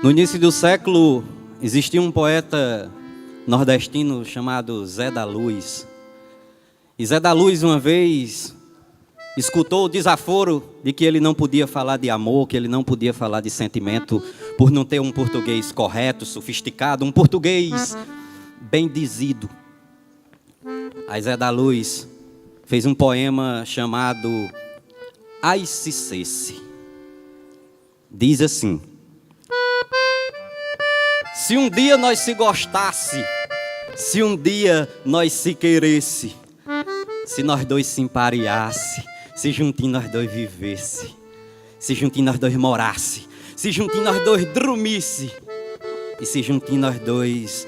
No início do século, existia um poeta nordestino chamado Zé da Luz. E Zé da Luz, uma vez, escutou o desaforo de que ele não podia falar de amor, que ele não podia falar de sentimento, por não ter um português correto, sofisticado, um português bem dizido. Aí Zé da Luz fez um poema chamado Ai Se Cesse. Diz assim: se um dia nós se gostasse, se um dia nós se queresse, se nós dois se empareasse, se juntinho nós dois vivesse, se juntinho nós dois morasse, se juntinho nós dois dormisse, e se juntinho nós dois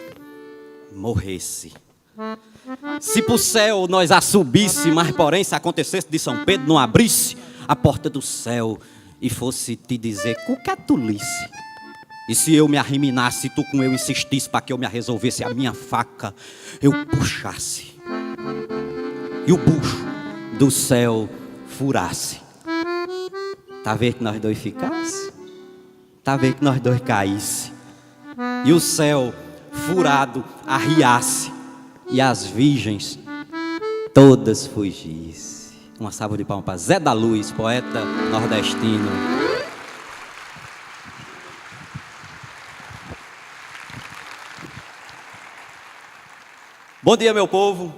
morresse. Se pro céu nós a subisse, mas porém se acontecesse de São Pedro não abrisse a porta do céu e fosse te dizer qualquer tolice, e se eu me arriminasse, tu com eu insistisse para que eu me resolvesse a minha faca, eu puxasse e o bucho do céu furasse. Tá vendo que nós dois ficasse? Tá vendo que nós dois caísse? E o céu furado arriasse e as virgens todas fugissem. Uma salva de palmas para Zé da Luz, poeta nordestino. Bom dia, meu povo.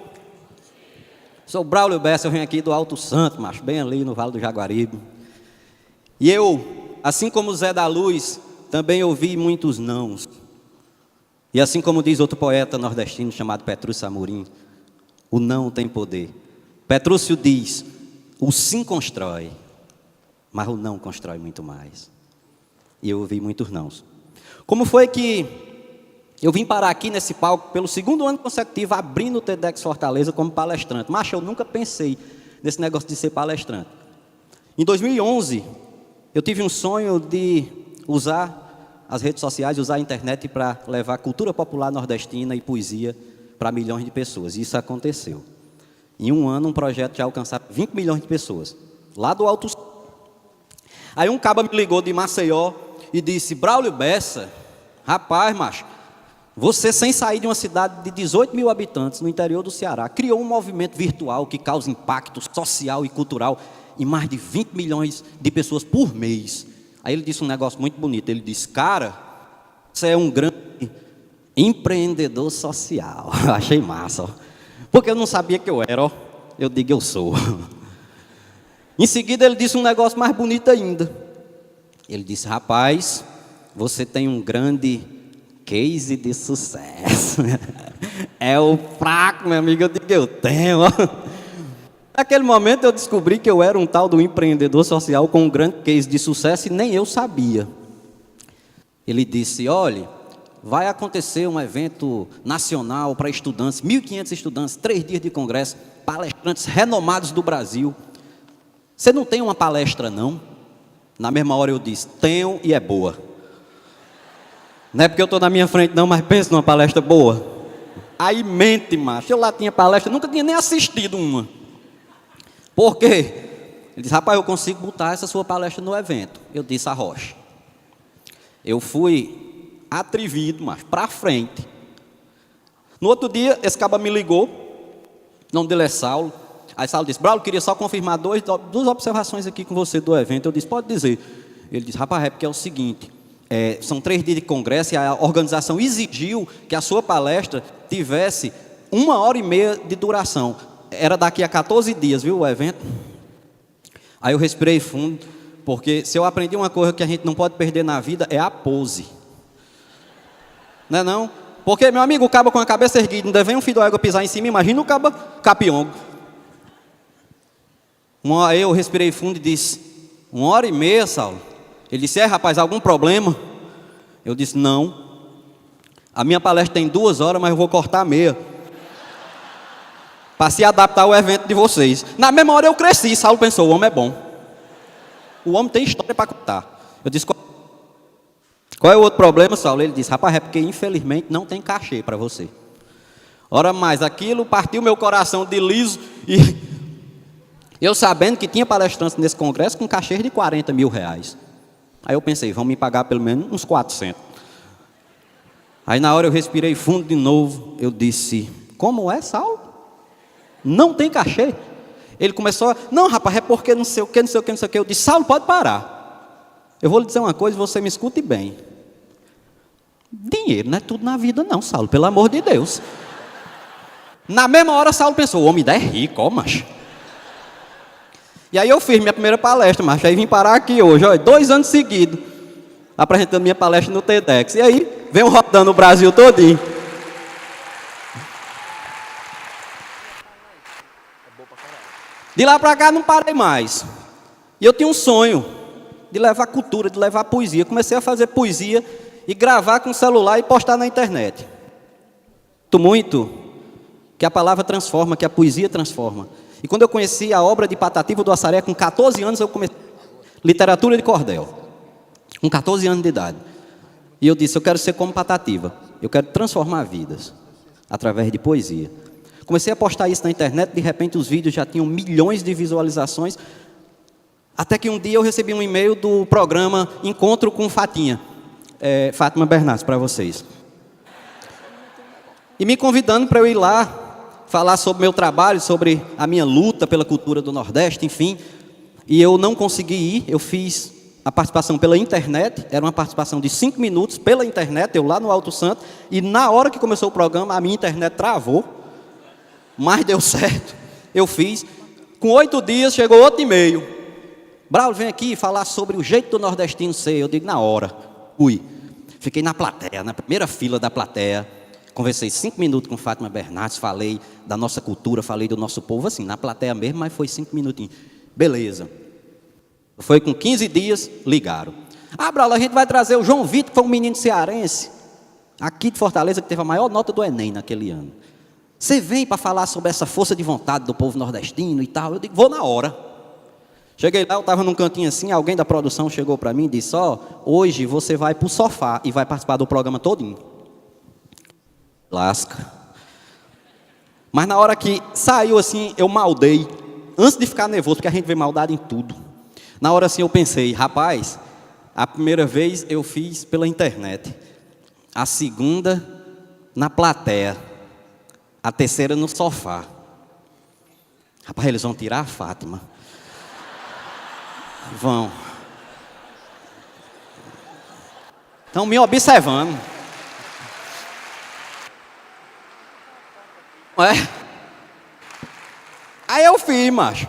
Sou Braulio Bessa, eu venho aqui do Alto Santo, macho, bem ali no Vale do Jaguaribe. E eu, assim como Zé da Luz, também ouvi muitos nãos. E assim como diz outro poeta nordestino chamado Petrúcio Amorim, o não tem poder. Petrúcio diz, o sim constrói, mas o não constrói muito mais. E eu ouvi muitos nãos. Como foi que eu vim parar aqui nesse palco pelo segundo ano consecutivo, abrindo o TEDx Fortaleza como palestrante? Mas eu nunca pensei nesse negócio de ser palestrante. Em 2011, eu tive um sonho de usar as redes sociais, usar a internet para levar cultura popular nordestina e poesia para milhões de pessoas. E isso aconteceu. Em um ano, um projeto já alcançou 20 milhões de pessoas, lá do Alto. Aí um caba me ligou de Maceió e disse, Braulio Bessa, rapaz, macho, você, sem sair de uma cidade de 18 mil habitantes no interior do Ceará, criou um movimento virtual que causa impacto social e cultural em mais de 20 milhões de pessoas por mês. Aí ele disse um negócio muito bonito. Ele disse, cara, você é um grande empreendedor social. Eu achei massa, ó. Porque eu não sabia que eu era, ó. Eu digo, eu sou. Em seguida ele disse um negócio mais bonito ainda. Ele disse, rapaz, você tem um grande case de sucesso. É o fraco, meu amigo, eu digo, eu tenho. Naquele momento eu descobri que eu era um tal do empreendedor social com um grande case de sucesso e nem eu sabia. Ele disse, olha, vai acontecer um evento nacional para estudantes, 1.500 estudantes, 3 dias de congresso, palestrantes renomados do Brasil. Você não tem uma palestra, não? Na mesma hora eu disse, tenho e é boa. Não é porque eu estou na minha frente não, mas pensa numa palestra boa. Aí mente, macho. Eu lá tinha palestra, nunca tinha nem assistido uma. Por quê? Ele disse, rapaz, eu consigo botar essa sua palestra no evento. Eu disse, arrocha. Eu fui atrevido, macho, para frente. No outro dia, esse caba me ligou, o nome dele é Saulo. Aí Saulo disse, Braulio, queria só confirmar duas observações aqui com você do evento. Eu disse, pode dizer. Ele disse, rapaz, é porque é o seguinte... são 3 dias de congresso e a organização exigiu que a sua palestra tivesse 1h30 de duração. Era daqui a 14 dias, viu, o evento? Aí eu respirei fundo, porque se eu aprendi uma coisa que a gente não pode perder na vida, é a pose. Não é não? Porque, meu amigo, o cabo com a cabeça erguida, não deve um filho d'água pisar em cima, imagina o cabo capiongo. Aí eu respirei fundo e disse, 1h30, Saulo? Ele disse, rapaz, algum problema? Eu disse, não. A minha palestra tem 2 horas, mas eu vou cortar meia. Para se adaptar ao evento de vocês. Na mesma hora eu cresci, Saulo pensou, o homem é bom. O homem tem história para contar. Eu disse, qual é o outro problema, Saulo? Ele disse, rapaz, é porque infelizmente não tem cachê para você. Ora mais, aquilo partiu meu coração de liso e eu sabendo que tinha palestrantes nesse congresso com cachê de 40 mil reais. Aí eu pensei, vão me pagar pelo menos uns 400. Aí na hora eu respirei fundo de novo, eu disse, como é, Saulo? Não tem cachê? Ele começou a, não rapaz, é porque não sei o que, não sei o que, não sei o que. Eu disse, Saulo, pode parar. Eu vou lhe dizer uma coisa, você me escute bem. Dinheiro não é tudo na vida não, Saulo, pelo amor de Deus. Na mesma hora Saulo pensou, o homem é rico, ó, macho. E aí eu fiz minha primeira palestra, macho, aí vim parar aqui hoje, ó, 2 anos seguidos, apresentando minha palestra no TEDx. E aí, venho rodando o Brasil todinho. De lá para cá não parei mais. E eu tinha um sonho de levar cultura, de levar poesia. Comecei a fazer poesia e gravar com o celular e postar na internet. Muito que a palavra transforma, que a poesia transforma. E quando eu conheci a obra de Patativa do Assaré, com 14 anos eu comecei literatura de cordel. Com 14 anos de idade. E eu disse, eu quero ser como Patativa. Eu quero transformar vidas através de poesia. Comecei a postar isso na internet, de repente os vídeos já tinham milhões de visualizações. Até que um dia eu recebi um e-mail do programa Encontro com Fatinha. Fátima Bernardes, para vocês. E me convidando para eu ir lá, falar sobre meu trabalho, sobre a minha luta pela cultura do Nordeste, enfim. E eu não consegui ir, eu fiz a participação pela internet, era uma participação de 5 minutos pela internet, eu lá no Alto Santo, e na hora que começou o programa, a minha internet travou, mas deu certo, eu fiz. Com 8 dias, chegou outro e-mail. Braulio, vem aqui falar sobre o jeito do nordestino ser. Eu digo, na hora, fui. Fiquei na plateia, na primeira fila da plateia, conversei 5 minutos com Fátima Bernardes, falei da nossa cultura, falei do nosso povo, assim, na plateia mesmo, mas foi 5 minutinhos. Beleza. Foi com 15 dias, ligaram. Braulio, a gente vai trazer o João Vitor, que foi um menino cearense, aqui de Fortaleza, que teve a maior nota do Enem naquele ano. Você vem para falar sobre essa força de vontade do povo nordestino e tal? Eu digo, vou na hora. Cheguei lá, eu estava num cantinho assim, alguém da produção chegou para mim e disse, hoje você vai para o sofá e vai participar do programa todinho. Lasca. Mas na hora que saiu assim, eu maldei. Antes de ficar nervoso, porque a gente vê maldade em tudo. Na hora assim eu pensei, rapaz, a primeira vez eu fiz pela internet. A segunda, na plateia. A terceira, no sofá. Rapaz, eles vão tirar a Fátima. Vão. Estão me observando. Aí eu fiz, macho.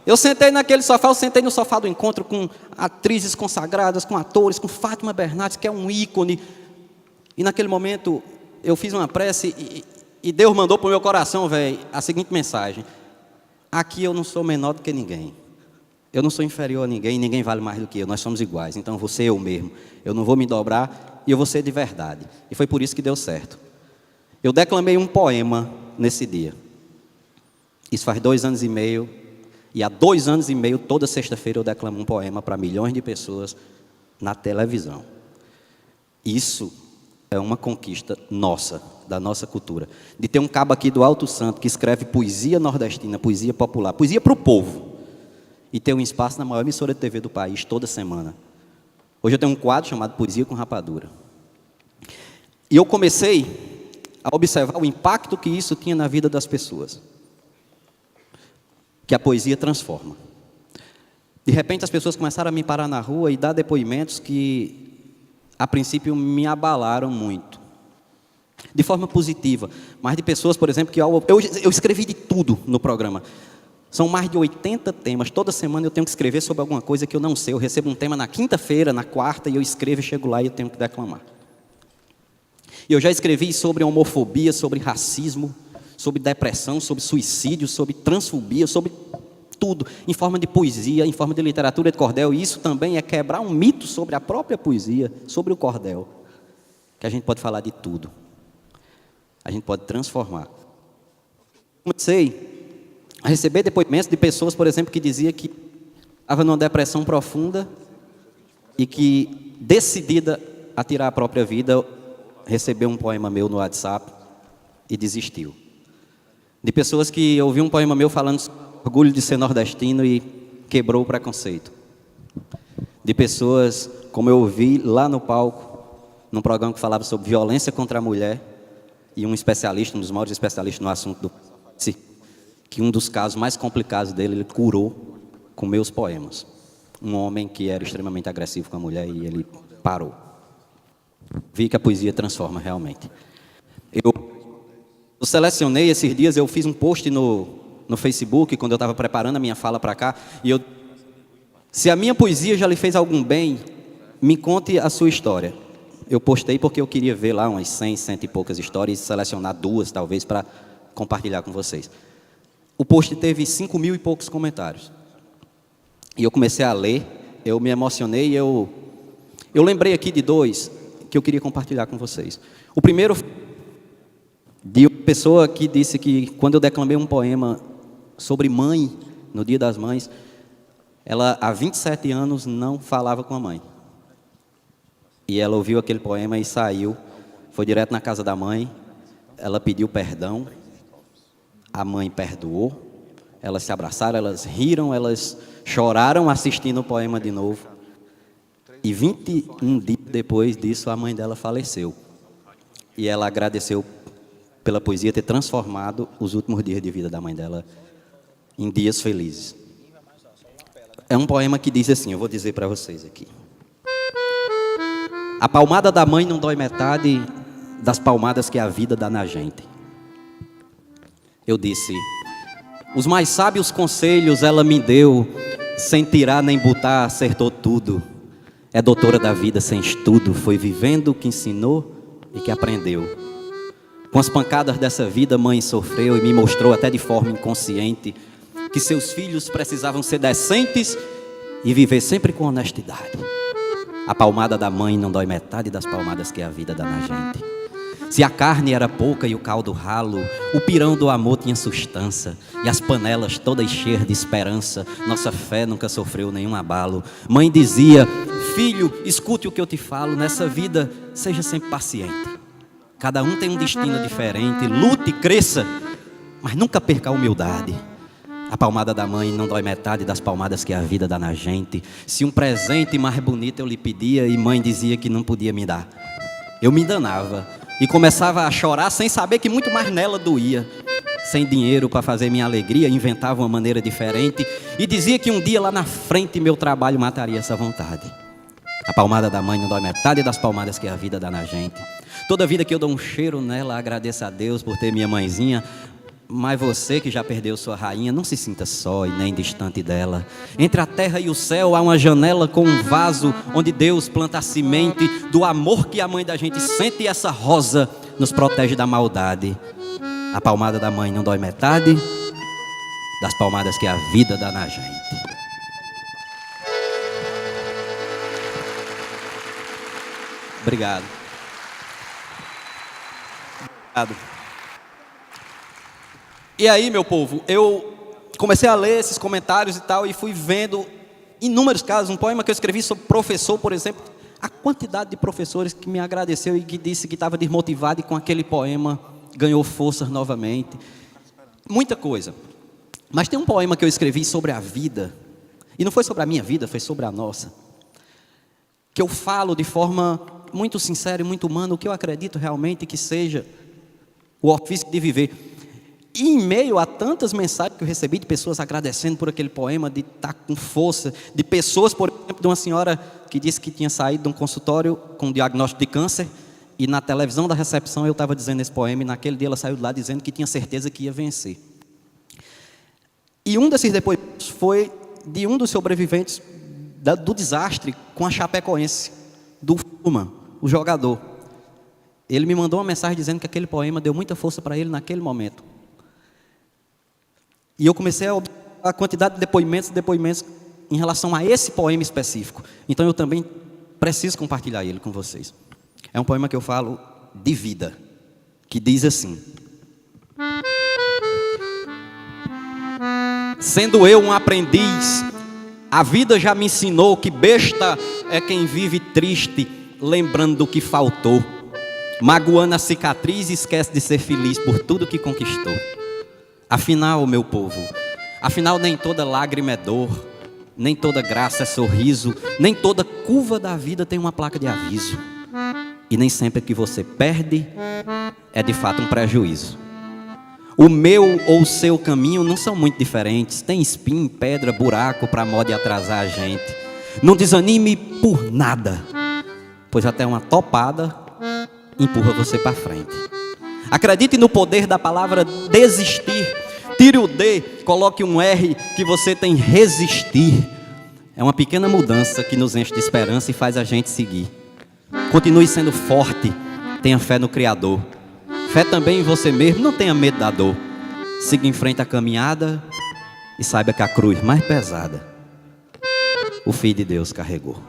Eu sentei naquele sofá, eu sentei no sofá do encontro com atrizes consagradas, com atores, com Fátima Bernardes, que é um ícone. E naquele momento, eu fiz uma prece e Deus mandou para o meu coração, velho, a seguinte mensagem. Aqui eu não sou menor do que ninguém. Eu não sou inferior a ninguém, ninguém vale mais do que eu, nós somos iguais. Então, vou ser eu mesmo. Eu não vou me dobrar e eu vou ser de verdade. E foi por isso que deu certo. Eu declamei um poema nesse dia. Isso faz 2 anos e meio. E há 2 anos e meio, toda sexta-feira, eu declamo um poema para milhões de pessoas na televisão. Isso é uma conquista nossa, da nossa cultura. De ter um cabo aqui do Alto Santo que escreve poesia nordestina, poesia popular, poesia para o povo. E ter um espaço na maior emissora de TV do país toda semana. Hoje eu tenho um quadro chamado Poesia com Rapadura. E eu comecei a observar o impacto que isso tinha na vida das pessoas. Que a poesia transforma. De repente as pessoas começaram a me parar na rua e dar depoimentos que, a princípio, me abalaram muito. De forma positiva. Mas de pessoas, por exemplo, que eu escrevi de tudo no programa. São mais de 80 temas. Toda semana eu tenho que escrever sobre alguma coisa que eu não sei. Eu recebo um tema na quinta-feira, na quarta, e eu escrevo e chego lá e eu tenho que declamar. E eu já escrevi sobre homofobia, sobre racismo, sobre depressão, sobre suicídio, sobre transfobia, sobre tudo, em forma de poesia, em forma de literatura de cordel. E isso também é quebrar um mito sobre a própria poesia, sobre o cordel. Que a gente pode falar de tudo. A gente pode transformar. Comecei a receber depoimentos de pessoas, por exemplo, que dizia que estava numa depressão profunda e que, decidida a tirar a própria vida, recebeu um poema meu no WhatsApp e desistiu. De pessoas que ouviam um poema meu falando sobre o orgulho de ser nordestino e quebrou o preconceito. De pessoas, como eu ouvi lá no palco, num programa que falava sobre violência contra a mulher, e um especialista, um dos maiores especialistas no assunto, disse que um dos casos mais complicados dele, ele curou com meus poemas. Um homem que era extremamente agressivo com a mulher e ele parou. Vi que a poesia transforma realmente. Eu selecionei esses dias, eu fiz um post no Facebook, quando eu estava preparando a minha fala para cá, e se a minha poesia já lhe fez algum bem, me conte a sua história. Eu postei porque eu queria ver lá umas 100 e poucas histórias e selecionar 2, talvez, para compartilhar com vocês. O post teve 5.000 e poucos comentários. E eu comecei a ler, eu me emocionei, eu lembrei aqui de 2 que eu queria compartilhar com vocês. O primeiro, de uma pessoa que disse que quando eu declamei um poema sobre mãe, no Dia das Mães, ela há 27 anos não falava com a mãe. E ela ouviu aquele poema e saiu, foi direto na casa da mãe, ela pediu perdão, a mãe perdoou, elas se abraçaram, elas riram, elas choraram assistindo o poema de novo. E 21 dias depois disso, a mãe dela faleceu. E ela agradeceu pela poesia ter transformado os últimos dias de vida da mãe dela em dias felizes. É um poema que diz assim, eu vou dizer para vocês aqui. A palmada da mãe não dói metade das palmadas que a vida dá na gente. Eu disse, os mais sábios conselhos ela me deu, sem tirar nem botar, acertou tudo. É doutora da vida sem estudo, foi vivendo o que ensinou e que aprendeu. Com as pancadas dessa vida, mãe sofreu e me mostrou até de forma inconsciente que seus filhos precisavam ser decentes e viver sempre com honestidade. A palmada da mãe não dói metade das palmadas que a vida dá na gente. Se a carne era pouca e o caldo ralo, o pirão do amor tinha sustância, e as panelas todas cheias de esperança, nossa fé nunca sofreu nenhum abalo. Mãe dizia, filho, escute o que eu te falo, nessa vida seja sempre paciente. Cada um tem um destino diferente, lute e cresça, mas nunca perca a humildade. A palmada da mãe não dói metade das palmadas que a vida dá na gente. Se um presente mais bonito eu lhe pedia e mãe dizia que não podia me dar, eu me enganava e começava a chorar sem saber que muito mais nela doía. Sem dinheiro para fazer minha alegria, inventava uma maneira diferente e dizia que um dia lá na frente meu trabalho mataria essa vontade. A palmada da mãe não dói metade das palmadas que a vida dá na gente. Toda vida que eu dou um cheiro nela, agradeço a Deus por ter minha mãezinha. Mas você que já perdeu sua rainha, não se sinta só e nem distante dela. Entre a terra e o céu há uma janela com um vaso onde Deus planta a semente do amor que a mãe da gente sente, e essa rosa nos protege da maldade. A palmada da mãe não dói metade das palmadas que a vida dá na gente. Obrigado. Obrigado. E aí, meu povo, eu comecei a ler esses comentários e tal, e fui vendo inúmeros casos. Um poema que eu escrevi sobre professor, por exemplo, a quantidade de professores que me agradeceu e que disse que estava desmotivado e com aquele poema ganhou forças novamente. Muita coisa. Mas tem um poema que eu escrevi sobre a vida, e não foi sobre a minha vida, foi sobre a nossa, que eu falo de forma muito sincera e muito humana o que eu acredito realmente que seja o ofício de viver. E em meio a tantas mensagens que eu recebi de pessoas agradecendo por aquele poema, de estar com força, de pessoas, por exemplo, de uma senhora que disse que tinha saído de um consultório com diagnóstico de câncer, e na televisão da recepção eu estava dizendo esse poema, e naquele dia ela saiu de lá dizendo que tinha certeza que ia vencer. E um desses depoimentos foi de um dos sobreviventes do desastre com a Chapecoense, do Fuma, o jogador. Ele me mandou uma mensagem dizendo que aquele poema deu muita força para ele naquele momento. E eu comecei a observar a quantidade de depoimentos em relação a esse poema específico. Então eu também preciso compartilhar ele com vocês. É um poema que eu falo de vida, que diz assim: sendo eu um aprendiz, a vida já me ensinou que besta é quem vive triste, lembrando do que faltou, magoando a cicatriz e esquece de ser feliz por tudo que conquistou. Afinal, meu povo, afinal nem toda lágrima é dor, nem toda graça é sorriso, nem toda curva da vida tem uma placa de aviso. E nem sempre que você perde é de fato um prejuízo. O meu ou o seu caminho não são muito diferentes. Tem espinho, pedra, buraco para modo de atrasar a gente. Não desanime por nada, pois até uma topada empurra você para frente. Acredite no poder da palavra desistir. Tire o D, coloque um R, que você tem resistir. É uma pequena mudança que nos enche de esperança e faz a gente seguir. Continue sendo forte, tenha fé no Criador. Fé também em você mesmo, não tenha medo da dor. Siga em frente a caminhada e saiba que a cruz mais pesada o Filho de Deus carregou.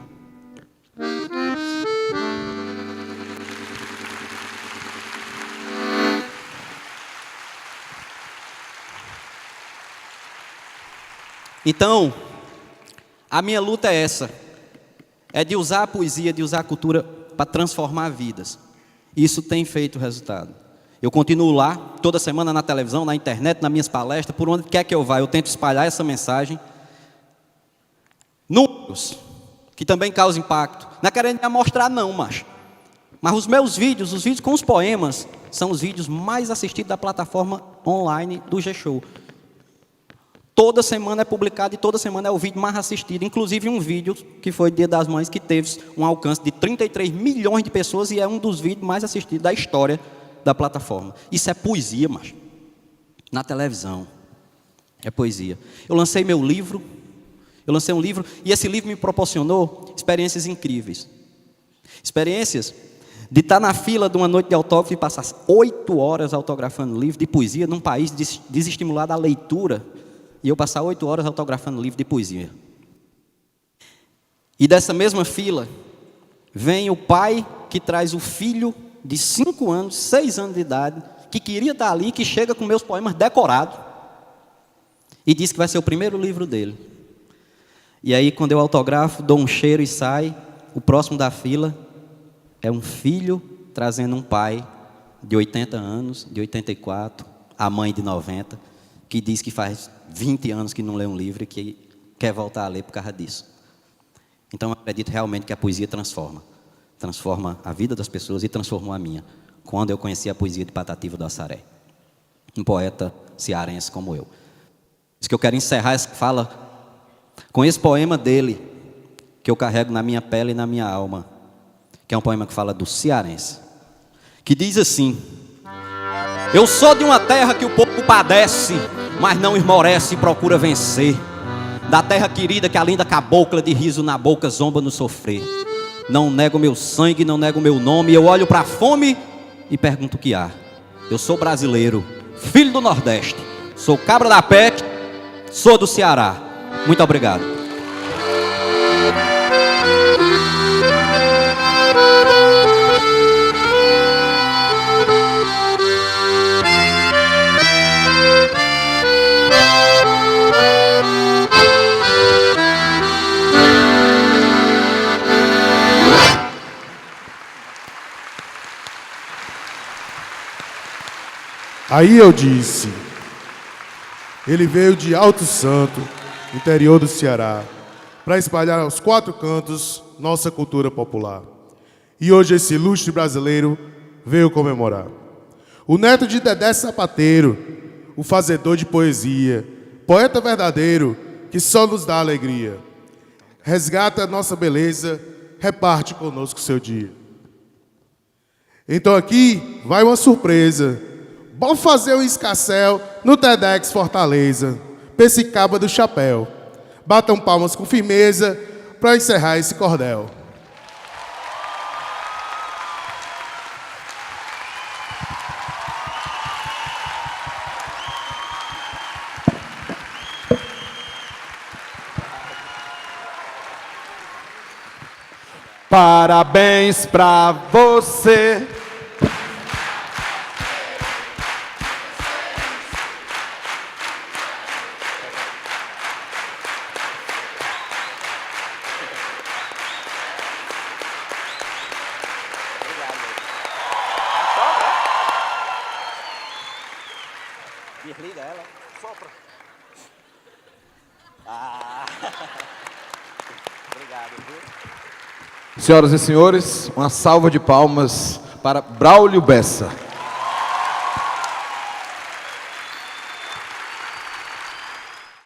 Então, a minha luta é essa. É de usar a poesia, de usar a cultura para transformar vidas. Isso tem feito resultado. Eu continuo lá, toda semana na televisão, na internet, nas minhas palestras, por onde quer que eu vá, eu tento espalhar essa mensagem. Números, que também causam impacto. Não é querendo me mostrar não, macho. Mas os meus vídeos, os vídeos com os poemas, são os vídeos mais assistidos da plataforma online do G-Show. Toda semana é publicado e toda semana é o vídeo mais assistido. Inclusive um vídeo que foi Dia das Mães, que teve um alcance de 33 milhões de pessoas e é um dos vídeos mais assistidos da história da plataforma. Isso é poesia, macho. Na televisão. É poesia. Eu lancei meu livro. Eu lancei um livro e esse livro me proporcionou experiências incríveis. Experiências de estar na fila de uma noite de autógrafo e passar 8 horas autografando livro de poesia num país desestimulado à leitura. E eu passar 8 horas autografando livro de poesia. E dessa mesma fila, vem o pai que traz o filho de 5 anos, 6 anos de idade, que queria estar ali, que chega com meus poemas decorados, e diz que vai ser o primeiro livro dele. E aí, quando eu autografo, dou um cheiro e sai, o próximo da fila é um filho trazendo um pai de 80 anos, de 84, a mãe de 90, que diz que faz 20 anos que não lê um livro e que quer voltar a ler por causa disso. Então, eu acredito realmente que a poesia transforma a vida das pessoas e transformou a minha, quando eu conheci a poesia de Patativa do Assaré, um poeta cearense como eu. Isso que eu quero encerrar essa fala com esse poema dele, que eu carrego na minha pele e na minha alma, que é um poema que fala do cearense, que diz assim: eu sou de uma terra que o povo padece, mas não esmorece e procura vencer. Da terra querida que a linda cabocla de riso na boca zomba no sofrer. Não nego meu sangue, não nego meu nome. Eu olho para a fome e pergunto o que há. Eu sou brasileiro, filho do Nordeste. Sou cabra da peste, sou do Ceará. Muito obrigado. Aí eu disse, ele veio de Alto Santo, interior do Ceará, para espalhar aos 4 cantos nossa cultura popular. E hoje esse ilustre brasileiro veio comemorar. O neto de Dedé Sapateiro, o fazedor de poesia, poeta verdadeiro que só nos dá alegria. Resgata nossa beleza, reparte conosco seu dia. Então aqui vai uma surpresa. Vamos fazer um escarcéu no TEDx Fortaleza, Pecicaba do Chapéu. Batam palmas com firmeza para encerrar esse cordel. Parabéns pra você. Desliga ela. Sopra. Obrigado, viu? Senhoras e senhores, uma salva de palmas para Braulio Bessa.